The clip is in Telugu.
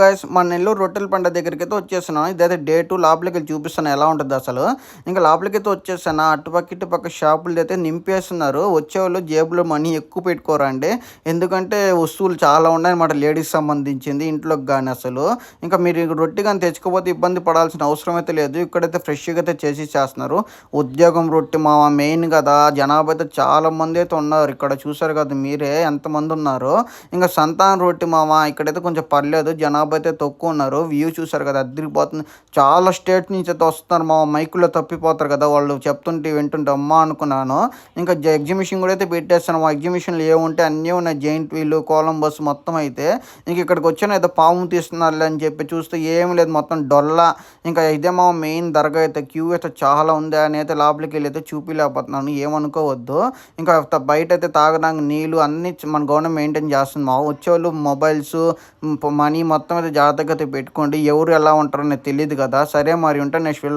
గైస్ మన నెల్లూరు రొట్టెల పండుగ దగ్గరికైతే వచ్చేసాను. ఇదైతే డే 2 లోపలికెళ్ళి చూపిస్తాను ఎలా ఉంటదో అసలు. ఇంకా లోపలికైతే వచ్చేసాను. అటుపక్క ఇటుపక్క షాపులదైతే నింపేస్తున్నారు. వచ్చేవాళ్ళు జేబులో మనీ ఎక్కువ పెట్టుకోరండి. ఎందుకంటే వస్తువులు చాలా ఉన్నాయన్నమాట లేడీస్ సంబంధించింది ఇంట్లోకి గాని అసలు. ఇంకా మీరు రొట్టె గాని తెచ్చుకోకపోతే ఇబ్బంది పడాల్సిన అవసరం అయితే లేదు. ఇక్కడైతే ఫ్రెష్‌గా అయితే చేసి ఇచ్చేస్తున్నారు. ఉద్యోగం రొట్టె మావ మెయిన్ కదా! జనాభా అయితే చాలా మంది అయితే ఉన్నారు. ఇక్కడ చూసారు కదా మీరే ఎంతమంది ఉన్నారో. ఇంకా సంతానం రొట్టె మావ ఇక్కడైతే కొంచెం పర్లేదు జనాభా అయితే తక్కువ ఉన్నారు. వ్యూ చూసారు కదా అదిరిపోతుంది. చాలా స్టేట్ నుంచి అయితే వస్తున్నారు మా మైకుల్లో తప్పిపోతారు కదా వాళ్ళు చెప్తుంటే వింటుంటే అమ్మా అనుకున్నాను. ఇంకా ఎగ్జిబిషన్ కూడా అయితే పెట్టేస్తాను. మా ఎగ్జిబిషన్లో ఏముంటే అన్నీ ఉన్నాయి. జైంట్ వీల్ కొలంబస్ మొత్తం అయితే ఇంక ఇక్కడికి వచ్చాను ఏదో పాము తీస్తున్నారులే అని చెప్పి చూస్తే ఏమి లేదు మొత్తం డొల్ల. ఇంకా ఇదే మా మెయిన్ దర్గా అయితే క్యూ అయితే చాలా ఉంది అని అయితే లోపలికి వెళ్ళి అయితే చూపించలేకపోతున్నాను ఏమనుకోవద్దు. ఇంకా బయట అయితే తాగడానికి నీళ్ళు అన్నీ మన గవర్నమెంట్ మెయింటైన్ చేస్తుంది మా వచ్చేవాళ్ళు మొబైల్స్ మనీ మొత్తం అయితే జాగ్రత్తగా అయితే పెట్టుకోండి. ఎవరు ఎలా ఉంటారో నాకు తెలియదు కదా. సరే మరి ఉంటాను నెక్స్ట్ వీడియో